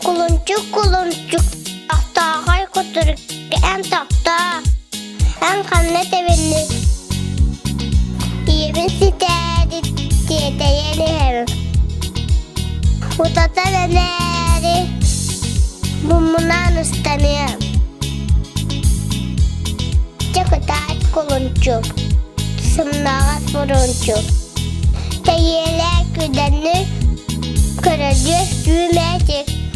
Kuluncuk kuluncuk tahta kay kuturuk en tahta en kanne tevinni yemin siteri tiyete yeni hem utata veneri mumunan istaniyem çakıtat kuluncuk sımnağat buruncuk teyelek güdenli kırıcı düğmecik